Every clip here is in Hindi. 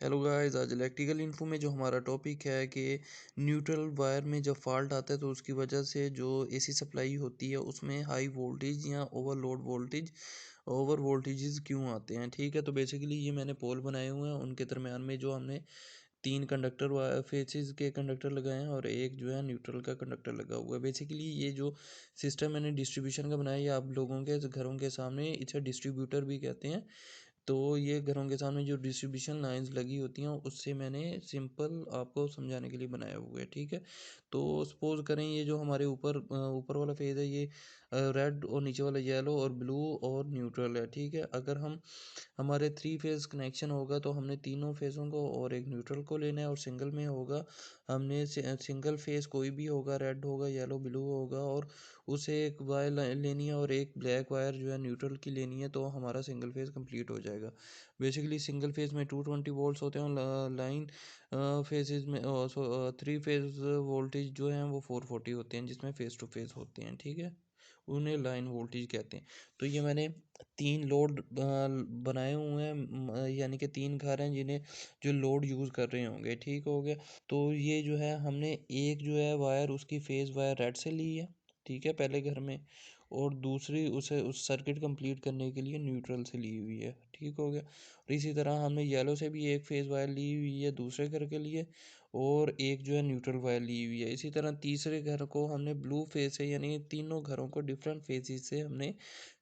हेलो गाइस, आज इलेक्ट्रिकल इन्फो में जो हमारा टॉपिक है कि न्यूट्रल वायर में जब फॉल्ट आता है तो उसकी वजह से जो एसी सप्लाई होती है उसमें हाई वोल्टेज या ओवर वोल्टेजेस क्यों आते हैं। ठीक है, तो बेसिकली ये मैंने पोल बनाए हुए हैं, उनके दरमियान में जो हमने तीन कंडक्टर फेसेस के कंडक्टर लगाए हैं और एक जो है न्यूट्रल का कंडक्टर लगा हुआ है। बेसिकली ये जो सिस्टम मैंने डिस्ट्रीब्यूशन का बनाया है, ये आप लोगों के घरों के सामने इसे डिस्ट्रीब्यूटर भी कहते हैं। तो ये घरों के सामने जो डिस्ट्रीब्यूशन लाइंस लगी होती हैं उससे मैंने सिंपल आपको समझाने के लिए बनाया हुआ है। ठीक है, तो सपोज़ करें ये जो हमारे ऊपर वाला फेज़ है ये रेड और नीचे वाला येलो और ब्लू और न्यूट्रल है। ठीक है, अगर हमारे थ्री फेज़ कनेक्शन होगा तो हमने तीनों फेज़ों को और एक न्यूट्रल को लेना है, और सिंगल में होगा हमने सिंगल फेज़ कोई भी होगा, रेड होगा, येलो, ब्लू होगा, और उसे एक वायर लेनी है और एक ब्लैक वायर जो है न्यूट्रल की लेनी है, तो हमारा सिंगल फेज़ कंप्लीट हो जाएगा। बेसिकली सिंगल फेज़ में 220 वोल्ट्स होते हैं और लाइन फेजेस में थ्री फेज़ वोल्टेज जो हैं वो 440 होते हैं, जिसमें फेज़ टू फेज़ होते हैं। ठीक है, उन्हें लाइन वोल्टेज कहते हैं। तो ये मैंने तीन लोड बनाए हुए हैं, यानी कि तीन घर हैं जिन्हें जो लोड यूज़ कर रहे होंगे। ठीक हो गया, तो ये जो है हमने एक जो है वायर उसकी फेज़ वायर रेड से ली है। ठीक है, पहले घर में, और दूसरी उसे उस सर्किट कंप्लीट करने के लिए न्यूट्रल से ली हुई है। ठीक हो गया, और इसी तरह हमने येलो से भी एक फेज़ वायर ली हुई है दूसरे घर के लिए, और एक जो है न्यूट्रल वायर ली हुई है। इसी तरह तीसरे घर को हमने ब्लू फेज़ से, यानी तीनों घरों को डिफरेंट फेजेस से हमने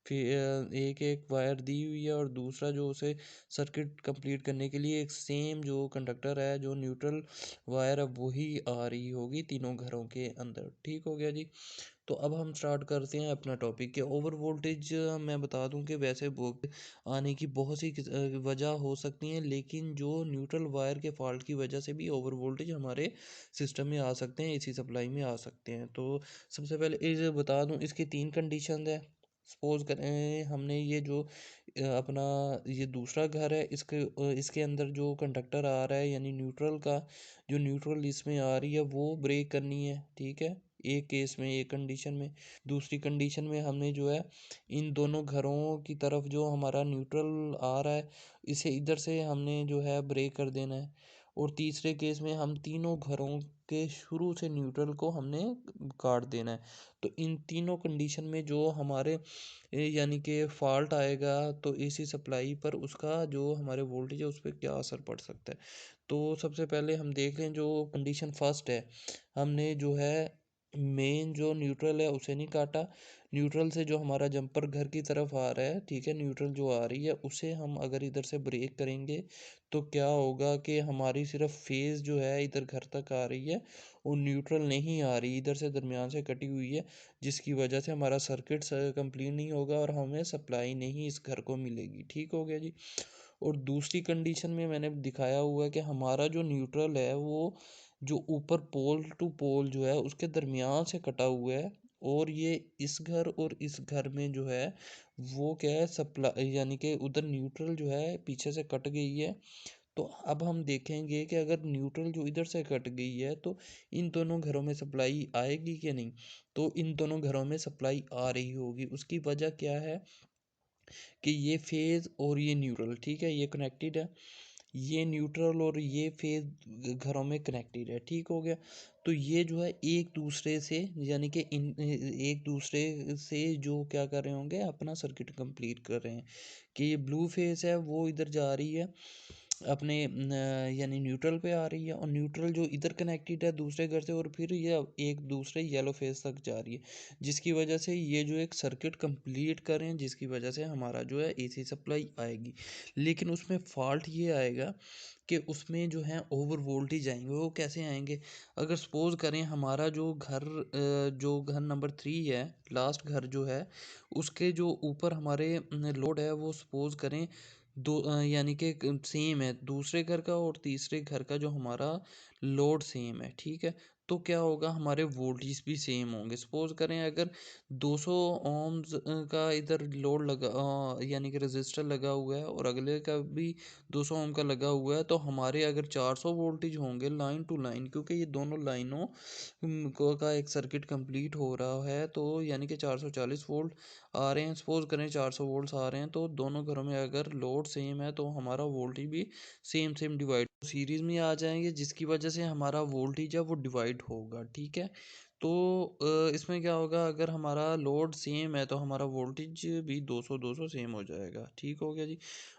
फिर एक एक वायर दी हुई है, और दूसरा जो उसे सर्किट कंप्लीट करने के लिए एक सेम जो कंडक्टर है, जो न्यूट्रल वायर है, वही आ रही होगी तीनों घरों के अंदर। ठीक हो गया जी। तो अब हम स्टार्ट करते हैं अपना टॉपिक के ओवर वोल्टेज। मैं बता दूं कि वैसे वो आने की बहुत सी वजह हो सकती हैं, लेकिन जो न्यूट्रल वायर के फॉल्ट की वजह से भी ओवर वोल्टेज हमारे सिस्टम में आ सकते हैं, एसी सप्लाई में आ सकते हैं। तो सबसे पहले इसे बता दूं, इसकी तीन कंडीशन है। सपोज करें हमने ये जो अपना ये दूसरा घर है, इसके अंदर जो कंडक्टर आ रहा है, यानी न्यूट्रल का जो न्यूट्रल इसमें आ रही है वो ब्रेक करनी है। ठीक है, एक केस में, एक कंडीशन में। दूसरी कंडीशन में हमने जो है इन दोनों घरों की तरफ जो हमारा न्यूट्रल आ रहा है, इसे इधर से हमने जो है ब्रेक कर देना है। और तीसरे केस में हम तीनों घरों के शुरू से न्यूट्रल को हमने काट देना है। तो इन तीनों कंडीशन में जो हमारे यानी कि फॉल्ट आएगा, तो एसी सप्लाई पर उसका जो हमारे वोल्टेज है उस पर क्या असर पड़ सकता है। तो सबसे पहले हम देख लें जो कंडीशन फर्स्ट है, हमने जो है मेन जो न्यूट्रल है उसे नहीं काटा। न्यूट्रल से जो हमारा जंपर घर की तरफ आ रहा है, ठीक है, न्यूट्रल जो आ रही है उसे हम अगर इधर से ब्रेक करेंगे तो क्या होगा कि हमारी सिर्फ फेज़ जो है इधर घर तक आ रही है, और न्यूट्रल नहीं आ रही, इधर से दरमियान से कटी हुई है, जिसकी वजह से हमारा सर्किट कंप्लीट नहीं होगा और हमें सप्लाई नहीं इस घर को मिलेगी। ठीक हो गया जी। और दूसरी कंडीशन में मैंने दिखाया हुआ है कि हमारा जो न्यूट्रल है वो जो ऊपर पोल टू पोल जो है उसके दरमियान से कटा हुआ है, और ये इस घर और इस घर में जो है वो क्या है, सप्लाई, यानी कि उधर न्यूट्रल जो है पीछे से कट गई है। तो अब हम देखेंगे कि अगर न्यूट्रल जो इधर से कट गई है तो इन दोनों घरों में सप्लाई आएगी कि नहीं। तो इन दोनों घरों में सप्लाई आ रही होगी। उसकी वजह क्या है कि ये फेज़ और ये न्यूट्रल, ठीक है, ये कनेक्टेड है। ये न्यूट्रल और ये फेज़ घरों में कनेक्टेड है। ठीक हो गया, तो ये जो है एक दूसरे से, यानी कि इन एक दूसरे से जो क्या कर रहे होंगे, अपना सर्किट कंप्लीट कर रहे हैं। कि ये ब्लू फेज़ है वो इधर जा रही है अपने यानी न्यूट्रल पे आ रही है, और न्यूट्रल जो इधर कनेक्टेड है दूसरे घर से, और फिर ये एक दूसरे येलो फेस तक जा रही है, जिसकी वजह से ये जो एक सर्किट कंप्लीट करें, जिसकी वजह से हमारा जो है एसी सप्लाई आएगी। लेकिन उसमें फॉल्ट ये आएगा कि उसमें जो है ओवर वोल्टेज आएंगे। वो कैसे आएंगे? अगर सपोज करें हमारा जो घर नंबर 3 है, लास्ट घर जो है, उसके जो ऊपर हमारे लोड है वो सपोज करें यानी कि सेम है दूसरे घर का और तीसरे घर का जो हमारा लोड सेम है। ठीक है, तो क्या होगा, हमारे वोल्टेज भी सेम होंगे। सपोज करें अगर 200 ohms का इधर लोड लगा, यानी कि रजिस्टर लगा हुआ है, और अगले का भी 200 ओम का लगा हुआ है, तो हमारे अगर 400 वोल्टेज होंगे लाइन टू लाइन, क्योंकि ये दोनों लाइनों को का एक सर्किट कंप्लीट हो रहा है, तो यानी कि 440 वोल्ट आ रहे हैं। सपोज करें 400 वोल्ट्स आ रहे हैं, तो दोनों घरों में अगर लोड सेम है तो हमारा वोल्टेज भी सेम सेम डिवाइड सीरीज में आ जाएंगे, जिसकी वजह से हमारा वोल्टेज है वो डिवाइड होगा। ठीक है, तो इसमें क्या होगा, अगर हमारा लोड सेम है तो हमारा वोल्टेज भी 200 200 सेम हो जाएगा। ठीक हो गया जी।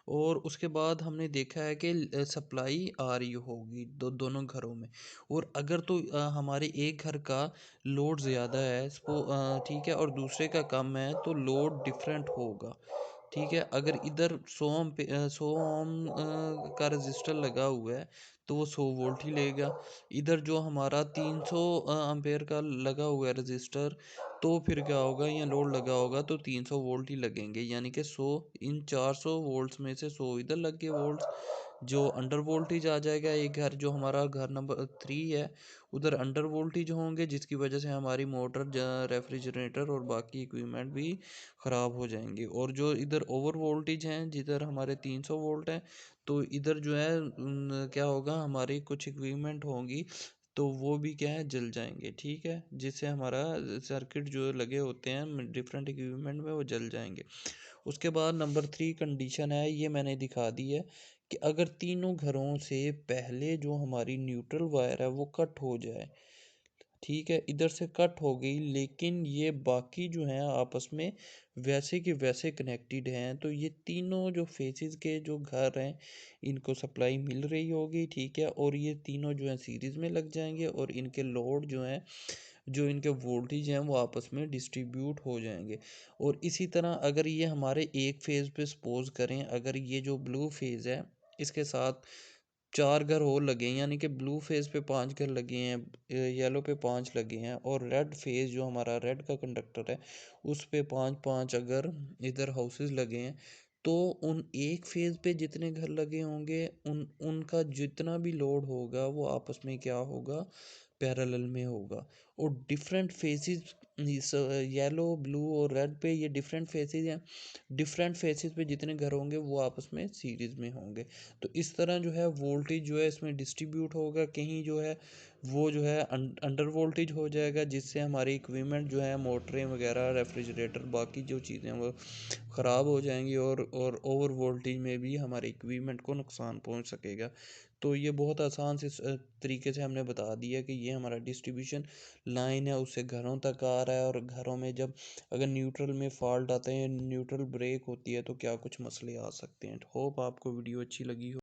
और उसके बाद हमने देखा है कि सप्लाई आ रही होगी दोनों घरों में, और अगर तो हमारे एक घर का लोड ज़्यादा है, ठीक है, और दूसरे का कम है, तो लोड डिफरेंट होगा। ठीक है, अगर इधर 100 ओम का रजिस्टर लगा हुआ है, तो वो 100 वोल्ट ही लेगा। इधर जो हमारा 300 एम्पेयर का लगा हुआ है रजिस्टर, तो फिर क्या होगा, यहाँ लोड लगा होगा तो 300 वोल्ट ही लगेंगे, यानी कि 100 इन 400 वोल्ट्स में से 100 इधर लग गए वोल्ट्स, जो अंडर वोल्टेज आ जाएगा। एक घर जो हमारा घर नंबर 3 है, उधर अंडर वोल्टेज होंगे, जिसकी वजह से हमारी मोटर, रेफ्रिजरेटर और बाकी इक्विपमेंट भी ख़राब हो जाएंगे। और जो इधर ओवर वोल्टेज हैं, जिधर हमारे 300 वोल्ट हैं, तो इधर जो है क्या होगा, हमारी कुछ इक्विपमेंट होंगी, तो वो भी क्या है, जल जाएंगे। ठीक है, जिससे हमारा सर्किट जो लगे होते हैं डिफरेंट इक्विपमेंट में, वो जल जाएंगे। उसके बाद नंबर 3 कंडीशन है, ये मैंने दिखा दी है, कि अगर तीनों घरों से पहले जो हमारी न्यूट्रल वायर है वो कट हो जाए। ठीक है, इधर से कट हो गई, लेकिन ये बाकी जो हैं आपस में वैसे के वैसे कनेक्टेड हैं, तो ये तीनों जो फेसेस के जो घर हैं, इनको सप्लाई मिल रही होगी। ठीक है, और ये तीनों जो हैं सीरीज़ में लग जाएंगे, और इनके लोड जो हैं, जो इनके वोल्टेज हैं, वो आपस में डिस्ट्रीब्यूट हो जाएंगे। और इसी तरह अगर ये हमारे एक फेज़ पे सपोज करें, अगर ये जो ब्लू फेज़ है, इसके साथ 4 घर और लगे हैं, यानी कि ब्लू फेज़ पे 5 घर लगे हैं, येलो पे 5 लगे हैं, और रेड फेज़ जो हमारा रेड का कंडक्टर है, उस पे 5 5 अगर इधर हाउसेस लगे हैं, तो उन एक फेज़ पे जितने घर लगे होंगे, उनका जितना भी लोड होगा वो आपस में क्या होगा, पैरेलल में होगा। और डिफरेंट फेसेस, येलो ब्लू और रेड पे ये डिफरेंट फेसेस हैं, डिफरेंट फेसेस पे जितने घर होंगे वो आपस में सीरीज में होंगे। तो इस तरह जो है वोल्टेज जो है इसमें डिस्ट्रीब्यूट होगा, कहीं जो है वो जो है अंडर वोल्टेज हो जाएगा, जिससे हमारी इक्विपमेंट जो है, मोटरें वगैरह, रेफ्रिजरेटर, बाकी जो चीज़ें वो ख़राब हो जाएंगी, और ओवर वोल्टेज में भी हमारे इक्विपमेंट को नुकसान पहुंच सकेगा। तो ये बहुत आसान से तरीके से हमने बता दिया कि ये हमारा डिस्ट्रीब्यूशन लाइन है, उससे घरों तक आ रहा है, और घरों में जब अगर न्यूट्रल में फॉल्ट आते हैं, न्यूट्रल ब्रेक होती है, तो क्या कुछ मसले आ सकते हैं। होप आपको वीडियो अच्छी लगी हो।